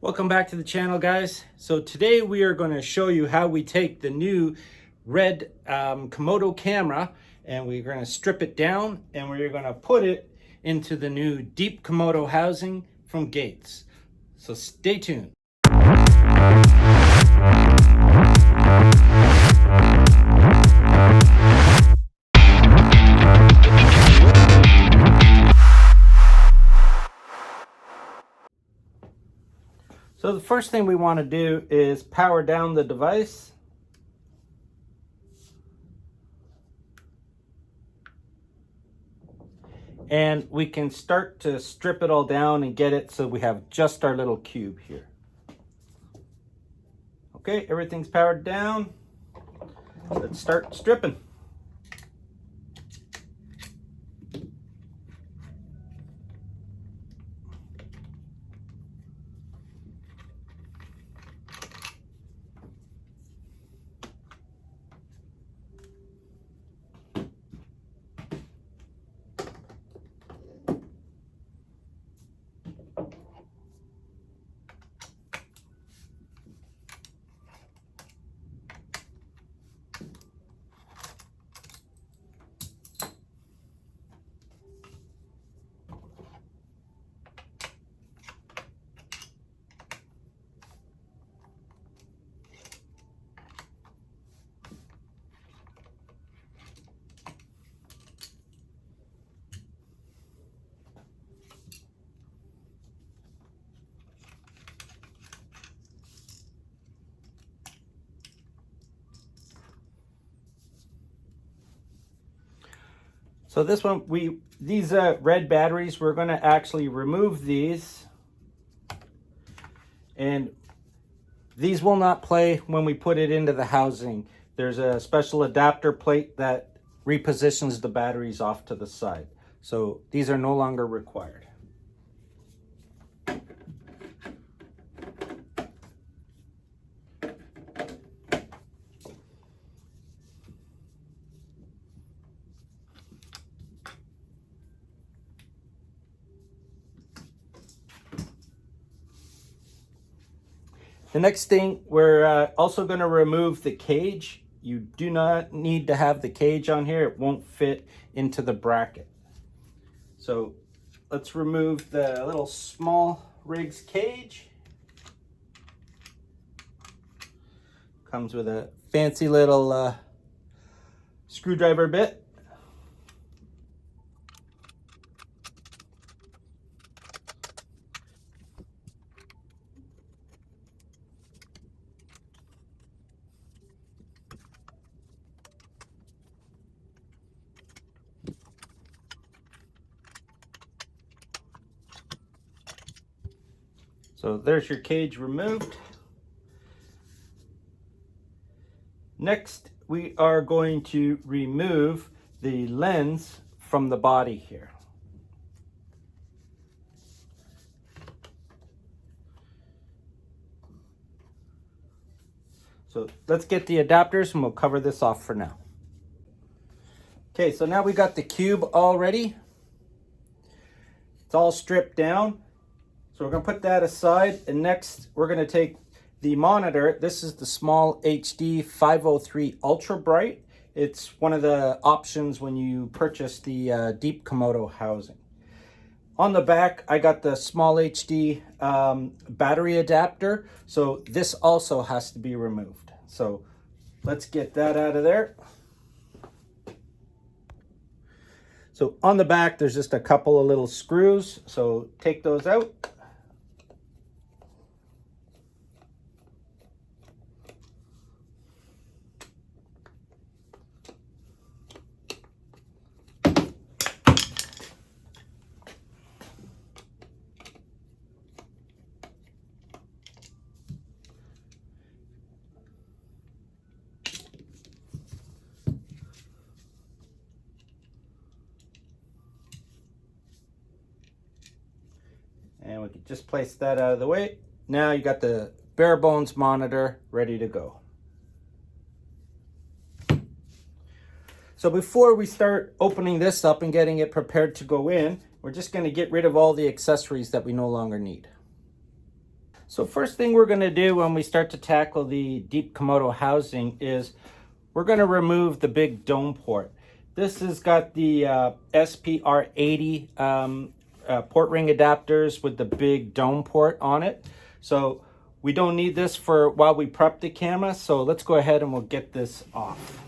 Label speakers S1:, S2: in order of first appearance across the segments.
S1: Welcome back to the channel, guys. So today we are going to show you how we take the new RED Komodo camera and we're going to strip it down and we're going to put it into the new deep Komodo housing from Gates. So stay tuned. So the first thing we want to do is power down the device. And we can start to strip it all down and get it so we have just our little cube here. Okay, everything's powered down. Let's start stripping. So this one, these red batteries, we're going to actually remove these, and these will not play when we put it into the housing. There's a special adapter plate that repositions the batteries off to the side. So these are no longer required. The next thing, we're also going to remove the cage. You do not need to have the cage on here. It won't fit into the bracket. So let's remove the little small rigs cage. Comes with a fancy little screwdriver bit. So there's your cage removed. Next, we are going to remove the lens from the body here. So let's get the adapters and we'll cover this off for now. Okay, so now we got the cube all ready. It's all stripped down. So we're going to put that aside, and next we're going to take the monitor. This is the small HD 503 Ultra Bright. It's one of the options when you purchase the Deep Komodo housing. On the back, I got the small HD battery adapter, so this also has to be removed. So let's get that out of there. So on the back, there's just a couple of little screws, so take those out. And we can just place that out of the way. Now you got the bare bones monitor ready to go. So before we start opening this up and getting it prepared to go in, we're just going to get rid of all the accessories that we no longer need. So first thing we're going to do when we start to tackle the deep Komodo housing is we're going to remove the big dome port. This has got the SPR80 port ring adapters with the big dome port on it. So we don't need this for while we prep the camera. So let's go ahead and we'll get this off.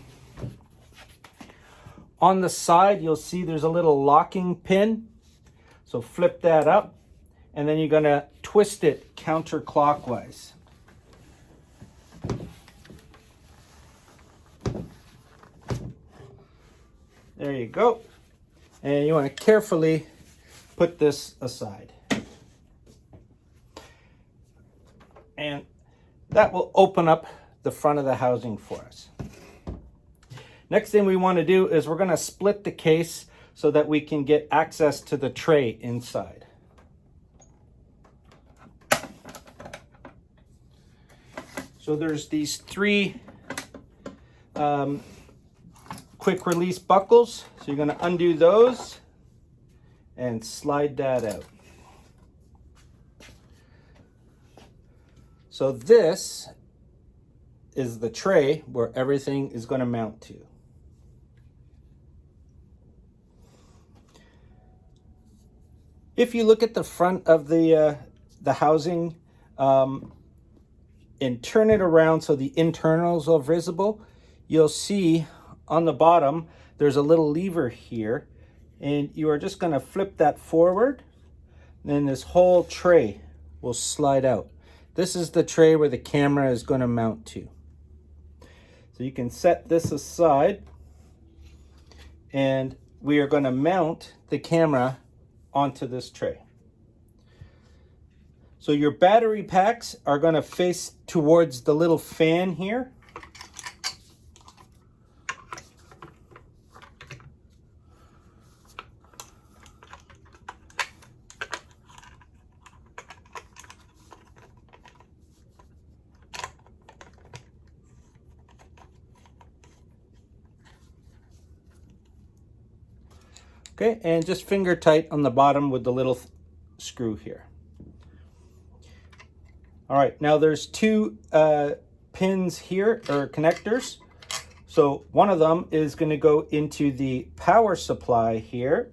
S1: On the side, you'll see there's a little locking pin. So flip that up, and then you're going to twist it counterclockwise. There you go. And you want to carefully put this aside. And that will open up the front of the housing for us. Next thing we want to do is we're going to split the case so that we can get access to the tray inside. So there's these three quick release buckles. So you're going to undo those and slide that out. So this is the tray where everything is going to mount to. If you look at the front of the housing and turn it around so the internals are visible, you'll see on the bottom there's a little lever here, and you are just going to flip that forward, and then this whole tray will slide out. This is the tray where the camera is going to mount to. So you can set this aside, and we are going to mount the camera onto this tray. So your battery packs are going to face towards the little fan here. Okay, and just finger tight on the bottom with the little screw here. All right, now there's two pins here, or connectors. So one of them is going to go into the power supply here.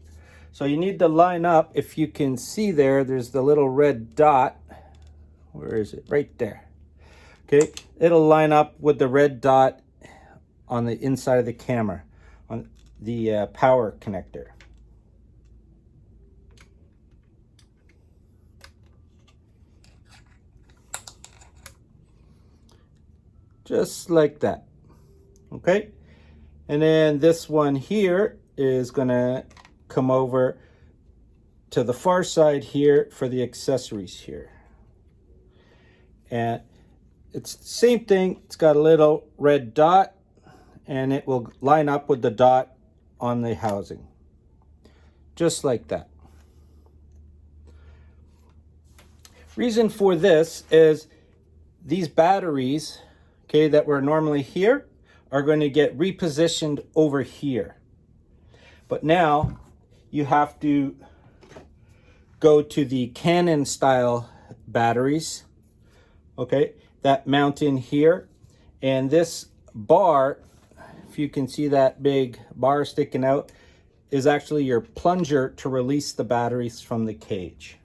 S1: So you need to line up. If you can see there's the little red dot. Where is it? Right there. Okay, it'll line up with the red dot on the inside of the camera, on the power connector. Just like that. Okay, and then this one here is gonna come over to the far side here for the accessories here. And it's the same thing. It's got a little red dot, and it will line up with the dot on the housing. Just like that. Reason for this is these batteries, okay, that were normally here are going to get repositioned over here. But now you have to go to the Canon style batteries, okay, that mount in here. And this bar, if you can see that big bar sticking out, is actually your plunger to release the batteries from the cage.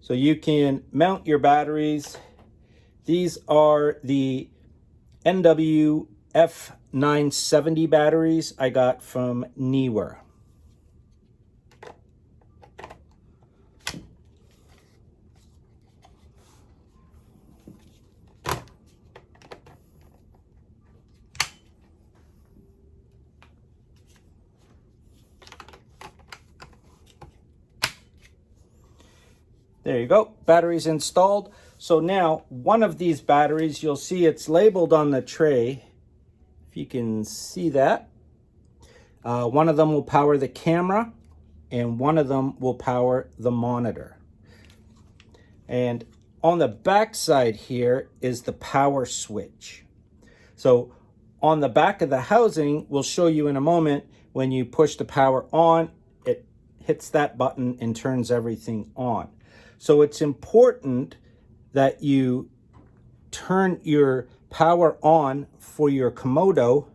S1: So you can mount your batteries. These are the NWF 970 batteries I got from Neewer. There you go, batteries installed. So now one of these batteries, you'll see it's labeled on the tray. If you can see that. One of them will power the camera and one of them will power the monitor. And on the back side here is the power switch. So on the back of the housing, we'll show you in a moment, when you push the power on, it hits that button and turns everything on. So it's important that you turn your power on for your Komodo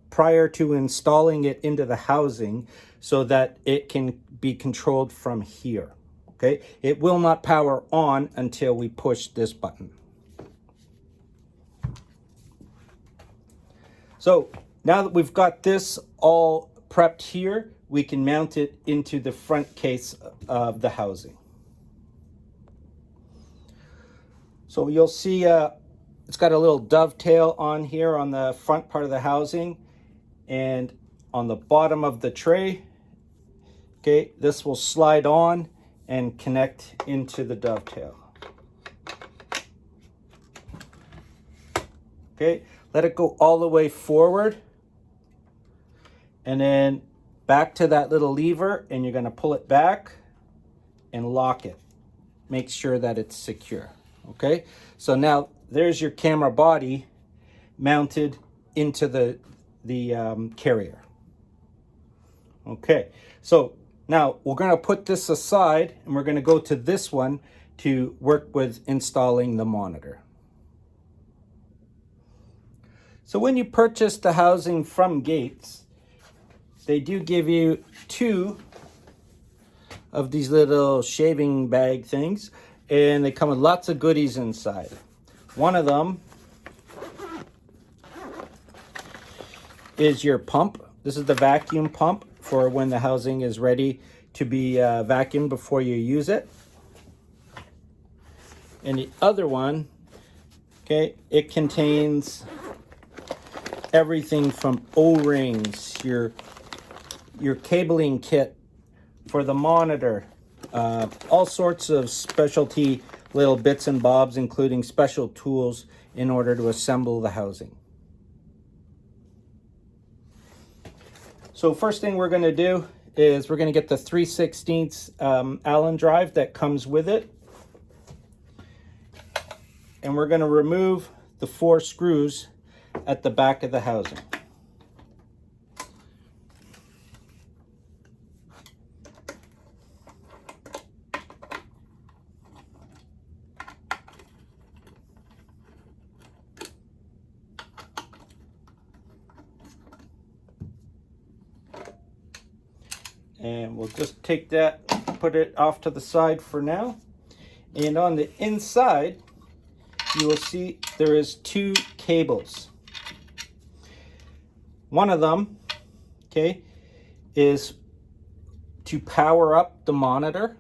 S1: prior to installing it into the housing so that it can be controlled from here. Okay, it will not power on until we push this button. So now that we've got this all prepped here, we can mount it into the front case of the housing. So you'll see it's got a little dovetail on here on the front part of the housing, and on the bottom of the tray, okay, this will slide on and connect into the dovetail. Okay, let it go all the way forward and then back to that little lever, and you're going to pull it back and lock it. Make sure that it's secure. Okay, so now there's your camera body mounted into the carrier. Okay, so now we're going to put this aside and we're going to go to this one to work with installing the monitor. So when you purchase the housing from Gates, they do give you 2 of these little shaving bag things, and they come with lots of goodies inside. One of them is your pump. This is the vacuum pump for when the housing is ready to be vacuumed before you use it. And the other one, okay, it contains everything from O-rings, your cabling kit for the monitor, all sorts of specialty little bits and bobs, including special tools in order to assemble the housing. So first thing we're going to do is we're going to get the 3/16 Allen drive that comes with it, and we're going to remove the 4 screws at the back of the housing. And we'll just take that, put it off to the side for now. And on the inside, you will see there is 2 cables. One of them, okay, is to power up the monitor.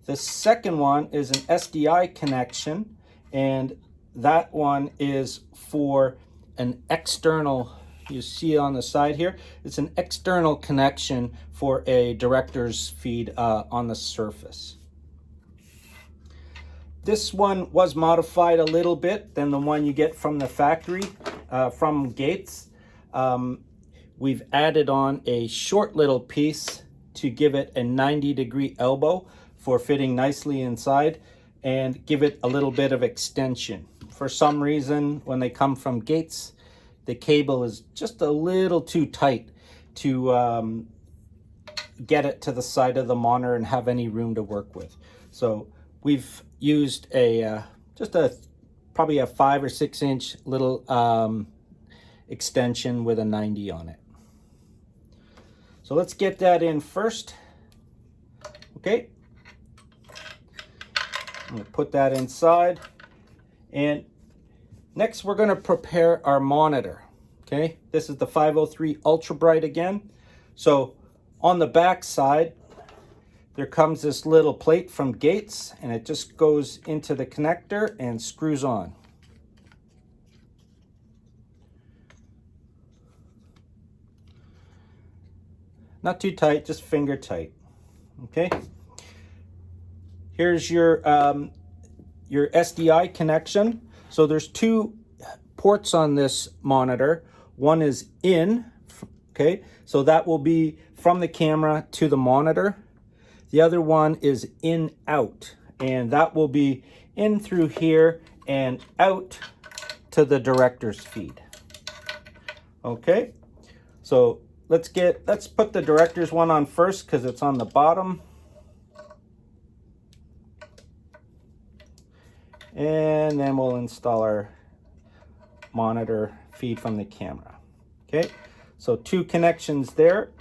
S1: The second one is an SDI connection, and that one is for an external, you see on the side here, it's an external connection for a director's feed on the surface. This one was modified a little bit than the one you get from the factory, from Gates. We've added on a short little piece to give it a 90-degree elbow for fitting nicely inside and give it a little bit of extension. For some reason, when they come from Gates, the cable is just a little too tight to get it to the side of the monitor and have any room to work with. So we've used probably a 5 or 6 inch little extension with a 90 on it. So let's get that in first. Okay, I'm going to put that inside, and next we're going to prepare our monitor. Okay, this is the 503 Ultra Bright again. So on the back side there comes this little plate from Gates, and it just goes into the connector and screws on. Not too tight, just finger tight. Okay. Here's your SDI connection. So there's 2 ports on this monitor. One is in, okay, so that will be from the camera to the monitor. The other one is in out, and that will be in through here and out to the director's feed. Okay, so let's put the director's one on first because it's on the bottom. And then we'll install our monitor feed from the camera. Okay, so 2 connections there.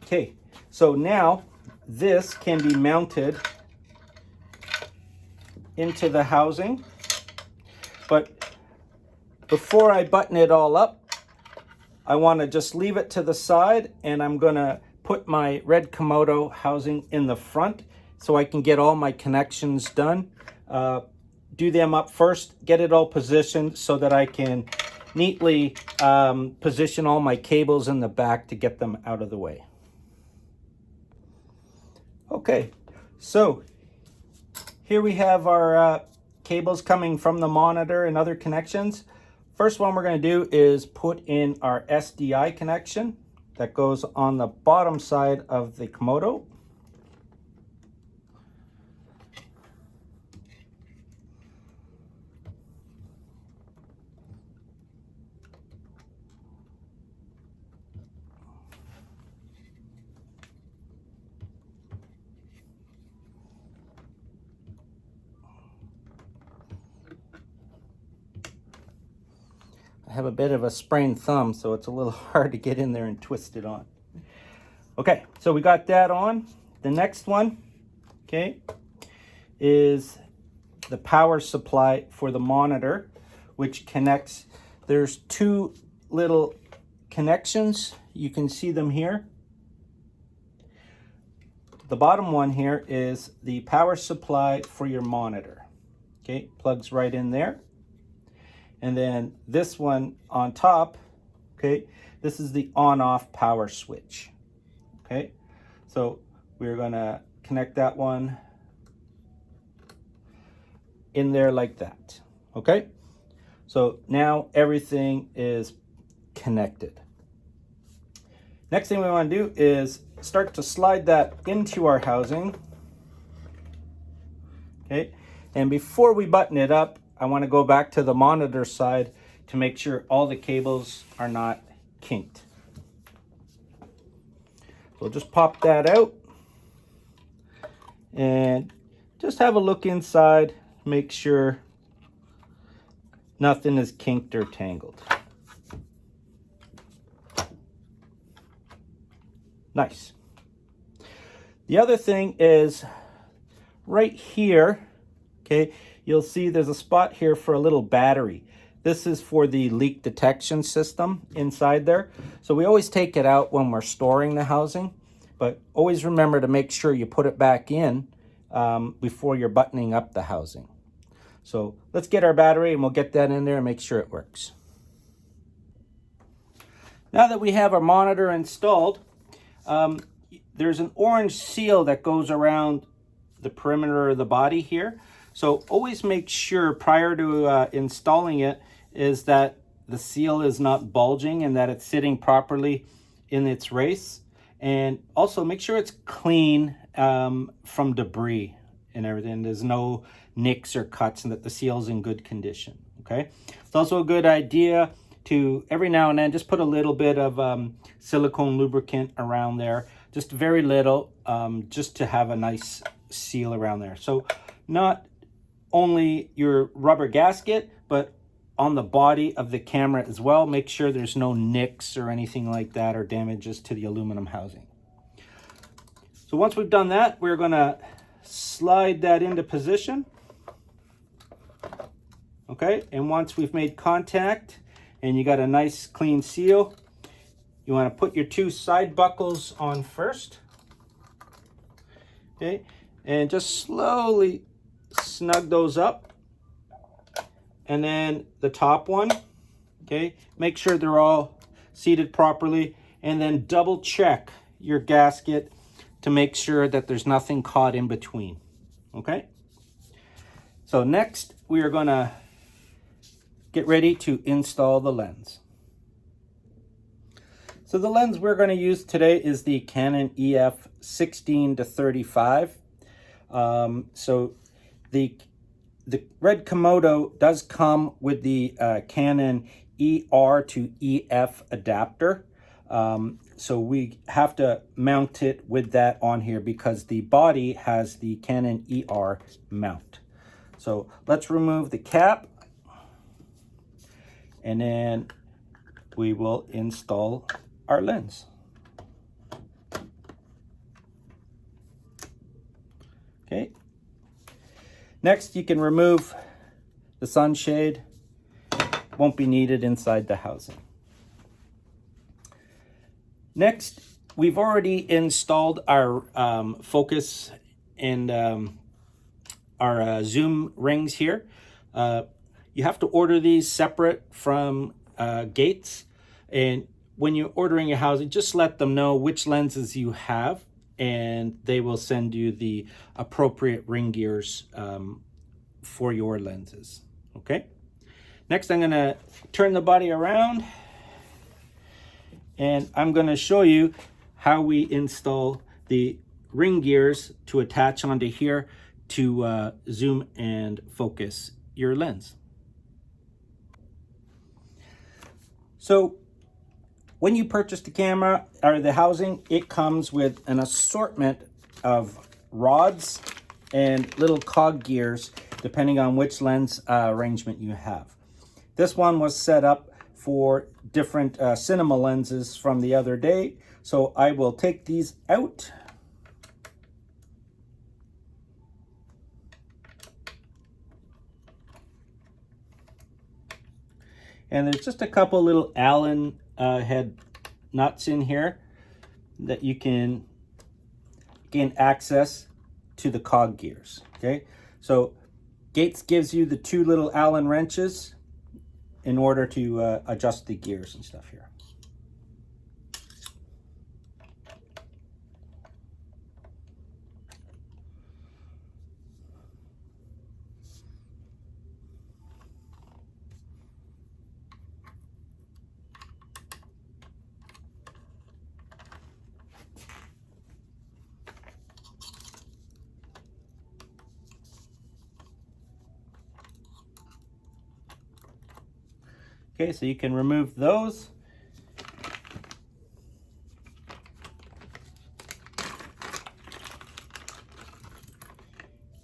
S1: Okay, so now this can be mounted into the housing, but before I button it all up, I want to just leave it to the side, and I'm going to put my RED Komodo housing in the front so I can get all my connections done. Do them up first, get it all positioned so that I can neatly position all my cables in the back to get them out of the way. Okay, so here we have our cables coming from the monitor and other connections. First one we're going to do is put in our SDI connection that goes on the bottom side of the Komodo. I have a bit of a sprained thumb, so it's a little hard to get in there and twist it on. Okay, so we got that on. The next one, okay, is the power supply for the monitor, which connects. There's 2 little connections. You can see them here. The bottom one here is the power supply for your monitor. Okay, plugs right in there. And then this one on top, okay, this is the on-off power switch. Okay, so we're gonna connect that one in there like that. Okay, so now everything is connected. Next thing we want to do is start to slide that into our housing. Okay, and before we button it up, I want to go back to the monitor side to make sure all the cables are not kinked. So just pop that out and just have a look inside, make sure nothing is kinked or tangled. Nice. The other thing is right here, okay, you'll see there's a spot here for a little battery. This is for the leak detection system inside there. So we always take it out when we're storing the housing, but always remember to make sure you put it back in before you're buttoning up the housing. So let's get our battery and we'll get that in there and make sure it works. Now that we have our monitor installed, there's an orange seal that goes around the perimeter of the body here. So always make sure prior to installing it is that the seal is not bulging and that it's sitting properly in its race. And also make sure it's clean from debris and everything. There's no nicks or cuts and that the seal's in good condition, okay? It's also a good idea to every now and then just put a little bit of silicone lubricant around there, just very little, just to have a nice seal around there. So not only your rubber gasket, but on the body of the camera as well. Make sure there's no nicks or anything like that or damages to the aluminum housing. So once we've done that, we're gonna slide that into position. Okay, and once we've made contact and you got a nice clean seal, you wanna put your 2 side buckles on first. Okay, and just slowly snug those up, and then the top one, okay, make sure they're all seated properly, and then double check your gasket to make sure that there's nothing caught in between. Okay, so next we are going to get ready to install the lens. So the lens we're going to use today is the Canon EF 16-35. So the RED Komodo does come with the Canon ER to EF adapter. So we have to mount it with that on here because the body has the Canon ER mount. So let's remove the cap, and then we will install our lens. Okay. Next, you can remove the sunshade. Won't be needed inside the housing. Next, we've already installed our focus and our zoom rings here. You have to order these separate from Gates. And when you're ordering your housing, just let them know which lenses you have, and they will send you the appropriate ring gears for your lenses. Okay. Next, I'm going to turn the body around, and I'm going to show you how we install the ring gears to attach onto here to zoom and focus your lens. So when you purchase the camera or the housing, it comes with an assortment of rods and little cog gears depending on which lens arrangement you have. This one was set up for different cinema lenses from the other day, so I will take these out. And there's just a couple little Allen head nuts in here that you can gain access to the cog gears. Okay, so Gates gives you the two little Allen wrenches in order to adjust the gears and stuff here. Okay, so you can remove those.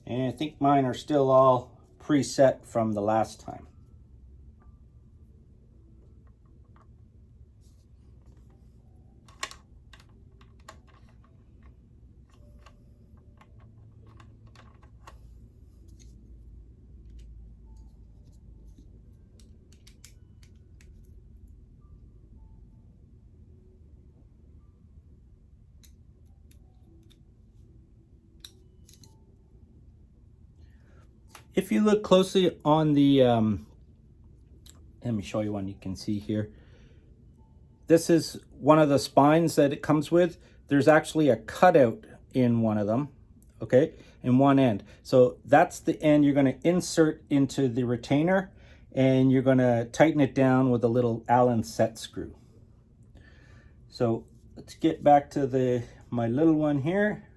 S1: And I think mine are still all preset from the last time. If you look closely on the, let me show you one you can see here. This is one of the spines that it comes with. There's actually a cutout in one of them, okay, in one end. So that's the end you're going to insert into the retainer, and you're going to tighten it down with a little Allen set screw. So let's get back to my little one here.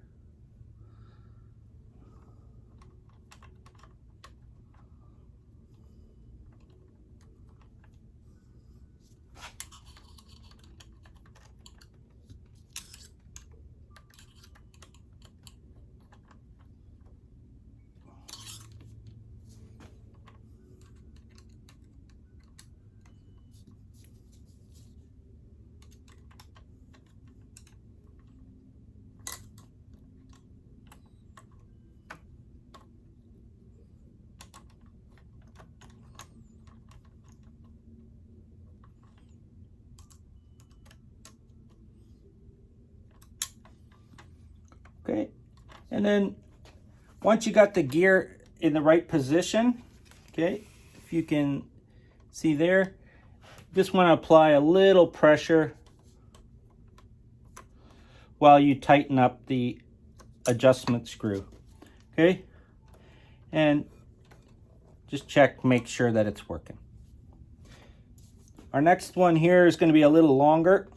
S1: Okay, and then once you got the gear in the right position, okay, if you can see there, just want to apply a little pressure while you tighten up the adjustment screw, okay, and just check, make sure that it's working. Our next one here is going to be a little longer.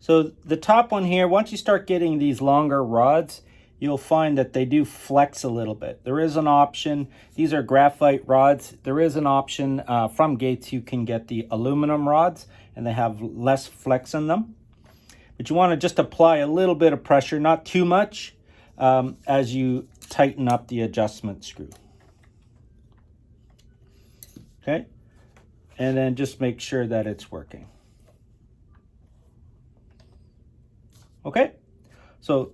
S1: So the top one here, once you start getting these longer rods, you'll find that they do flex a little bit. There is an option. These are graphite rods. There is an option from Gates. You can get the aluminum rods, and they have less flex in them. But you want to just apply a little bit of pressure, not too much, as you tighten up the adjustment screw. Okay, and then just make sure that it's working. Okay, so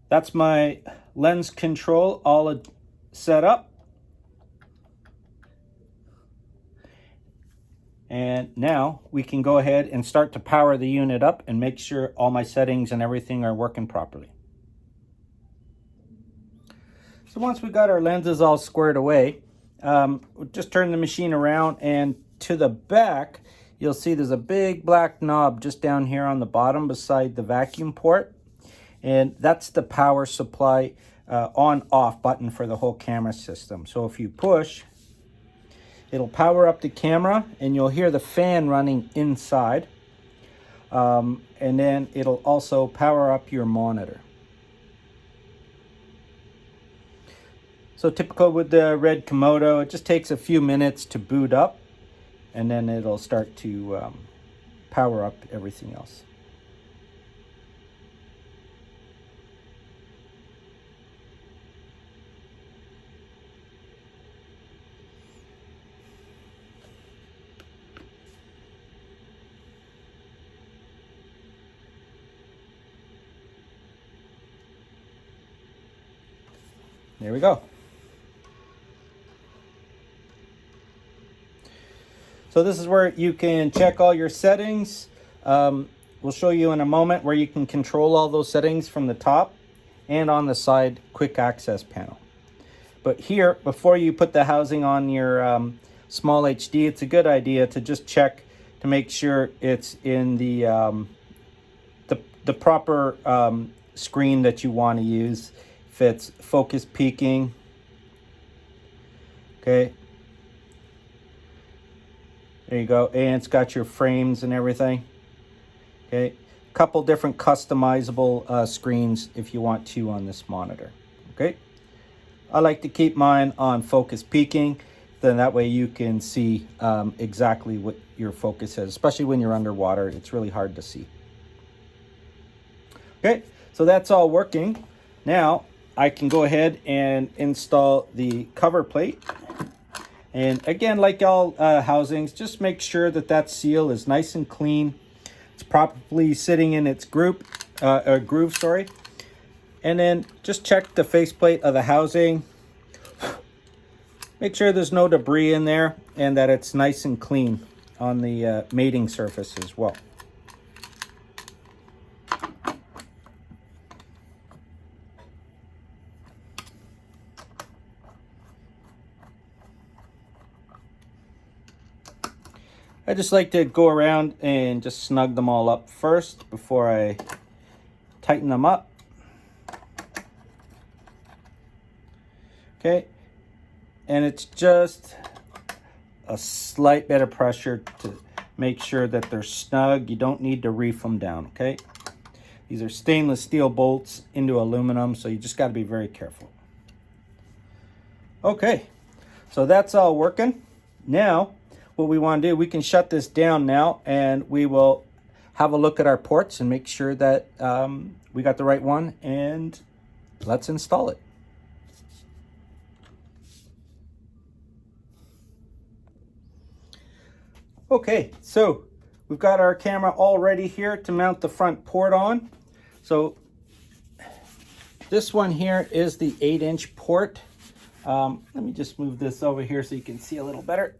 S1: that's my lens control all set up. And now we can go ahead and start to power the unit up and make sure all my settings and everything are working properly. So once we got our lenses all squared away, we'll just turn the machine around, and to the back, you'll see there's a big black knob just down here on the bottom beside the vacuum port. And that's the power supply on-off button for the whole camera system. So if you push, it'll power up the camera, and you'll hear the fan running inside. And then it'll also power up your monitor. So typical with the RED Komodo, it just takes a few minutes to boot up, and then it'll start to power up everything else. There we go. So this is where you can check all your settings. We'll show you in a moment where you can control all those settings from the top and on the side quick access panel. But here, before you put the housing on your small HD, it's a good idea to just check to make sure it's in the proper screen that you want to use. If it's focus peaking, okay. There you go, and it's got your frames and everything. Okay, couple different customizable screens if you want to on this monitor. Okay, I like to keep mine on focus peaking, then that way you can see exactly what your focus is, especially when you're underwater. It's really hard to see. Okay, so that's all working. Now I can go ahead and install the cover plate. And again, like all housings, just make sure that that seal is nice and clean. It's properly sitting in its groove, sorry. And then just check the faceplate of the housing. Make sure there's no debris in there and that it's nice and clean on the mating surface as well. I just like to go around and just snug them all up first before I tighten them up. Okay, and it's just a slight bit of pressure to make sure that they're snug. You don't need to reef them down, okay? These are stainless steel bolts into aluminum, so you just got to be very careful. Okay, so that's all working. Now, what we want to do, we can shut this down now, and we will have a look at our ports and make sure that we got the right one, and let's install it. Okay, so we've got our camera all ready here to mount the front port on. So this one here is the 8-inch port. Let me just move this over here so you can see a little better.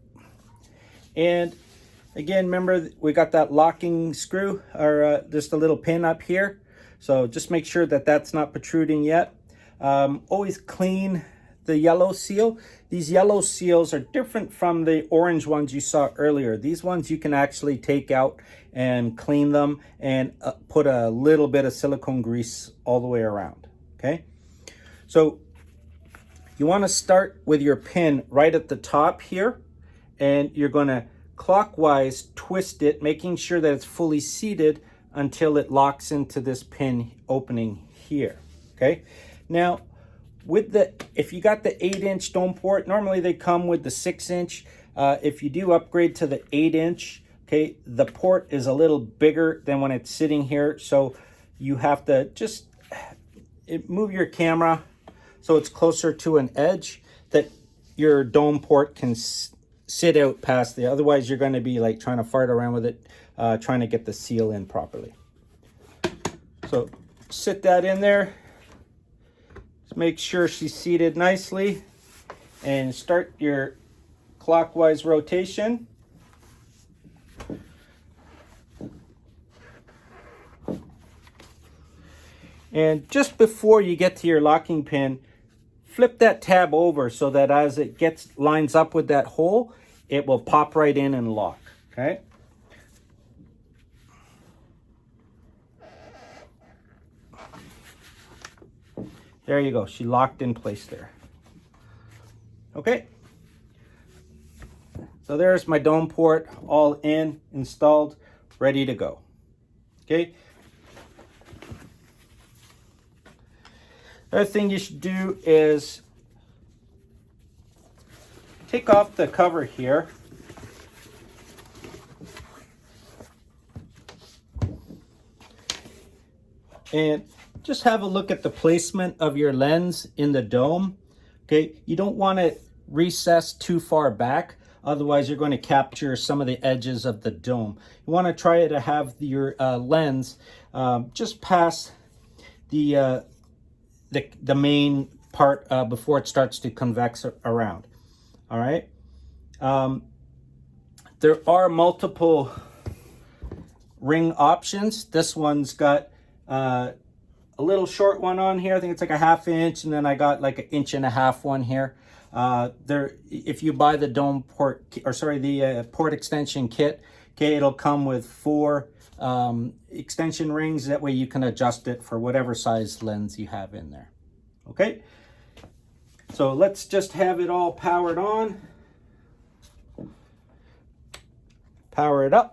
S1: And again, remember, we got that locking screw, or just a little pin up here. So just make sure that that's not protruding yet. Always clean the yellow seal. These yellow seals are different from the orange ones you saw earlier. These ones you can actually take out and clean them and put a little bit of silicone grease all the way around, okay? So you want to start with your pin right at the top here, and you're going to clockwise twist it, making sure that it's fully seated until it locks into this pin opening here. Okay, now with if you got the 8-inch dome port, normally they come with the 6-inch. If you do upgrade to the 8-inch, okay, the port is a little bigger than when it's sitting here, so you have to just move your camera so it's closer to an edge that your dome port can sit out past the, otherwise you're going to be like trying to fart around with it, trying to get the seal in properly. So sit that in there. Just make sure she's seated nicely and start your clockwise rotation. And just before you get to your locking pin, flip that tab over so that as it lines up with that hole, it will pop right in and lock, okay? There you go, she locked in place there. Okay, so there's my dome port all in, installed, ready to go, okay? The other thing you should do is take off the cover here. And just have a look at the placement of your lens in the dome. Okay, you don't want it recessed too far back, otherwise you're going to capture some of the edges of the dome. You want to try to have your lens just past the main part before it starts to convex around. All right. There are multiple ring options. This one's got a little short one on here. I think it's like a 1/2 inch, and then I got like an 1.5 inch one here. If you buy the dome port, or sorry, the port extension kit, okay, it'll come with 4 extension rings. That way you can adjust it for whatever size lens you have in there. Okay, so let's just have it all powered on. Power it up.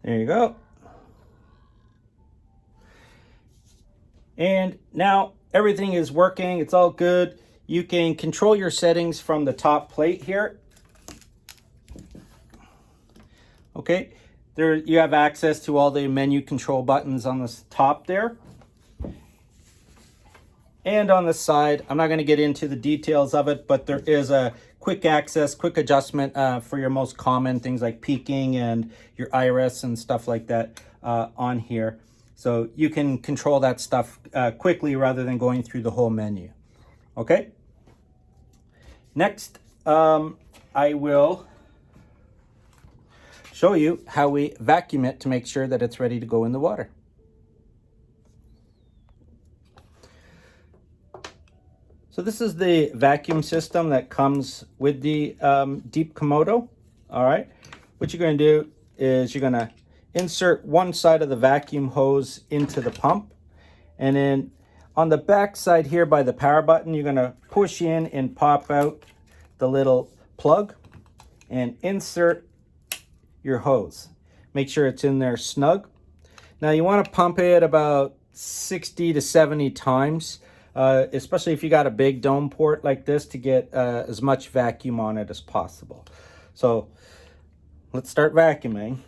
S1: There you go. And now everything is working. It's all good. You can control your settings from the top plate here. Okay, there you have access to all the menu control buttons on the top there. And on the side, I'm not going to get into the details of it, but there is a quick access, quick adjustment for your most common things like peaking and your iris and stuff like that on here. So you can control that stuff quickly rather than going through the whole menu. Okay. Next, I will show you how we vacuum it to make sure that it's ready to go in the water. So this is the vacuum system that comes with the RED Komodo. All right, what you're going to do is you're going to insert one side of the vacuum hose into the pump, and then on the back side here by the power button, you're going to push in and pop out the little plug and insert your hose. Make sure it's in there snug. Now you want to pump it about 60 to 70 times. Especially if you got a big dome port like this, to get as much vacuum on it as possible. So let's start vacuuming.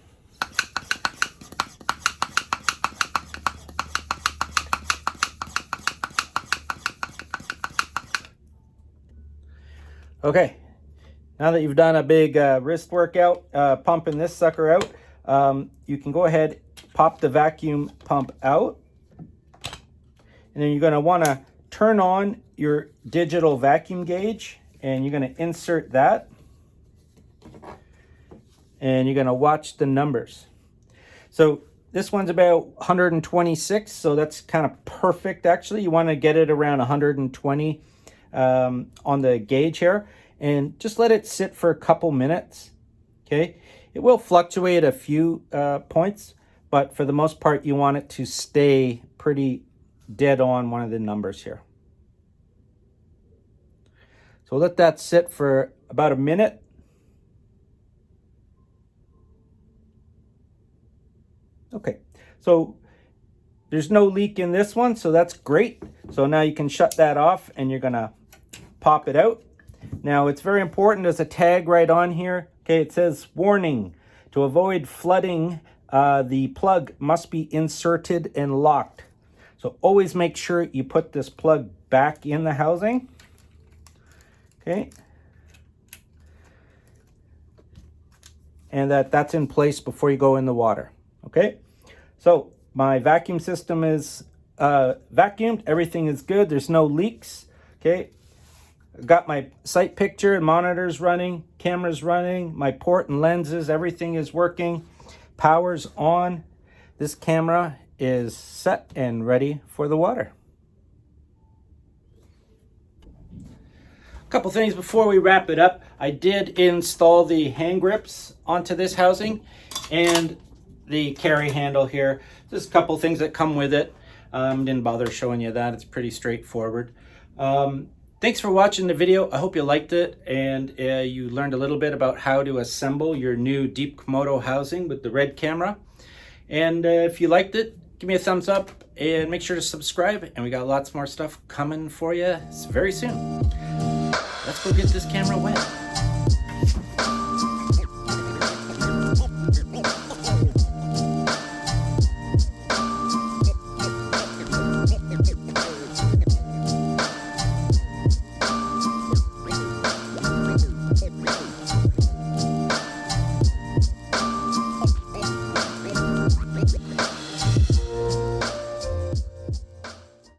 S1: Okay, now that you've done a big wrist workout pumping this sucker out, you can go ahead, pop the vacuum pump out, and then you're going to want to turn on your digital vacuum gauge, and you're going to insert that, and you're going to watch the numbers. So this one's about 126, so that's kind of perfect actually. You want to get it around 120 on the gauge here, and just let it sit for a couple minutes. Okay, it will fluctuate a few points, but for the most part, you want it to stay pretty dead on one of the numbers here. So let that sit for about a minute. Okay, so there's no leak in this one, so that's great. So now you can shut that off and you're gonna pop it out. Now it's very important, there's a tag right on here. Okay, it says, warning, to avoid flooding, the plug must be inserted and locked. So always make sure you put this plug back in the housing. Okay. And that's in place before you go in the water. Okay. So my vacuum system is vacuumed. Everything is good. There's no leaks. Okay. Got my site picture and monitors running, cameras running, my port and lenses, everything is working. Power's on. This camera is set and ready for the water. Couple things before we wrap it up. I did install the hand grips onto this housing and the carry handle here. There's a couple things that come with it. Didn't bother showing you that. It's pretty straightforward. Thanks for watching the video. I hope you liked it and you learned a little bit about how to assemble your new Deep Komodo housing with the RED camera. And if you liked it, give me a thumbs up and make sure to subscribe. And we got lots more stuff coming for you very soon. Let's go get this camera wet.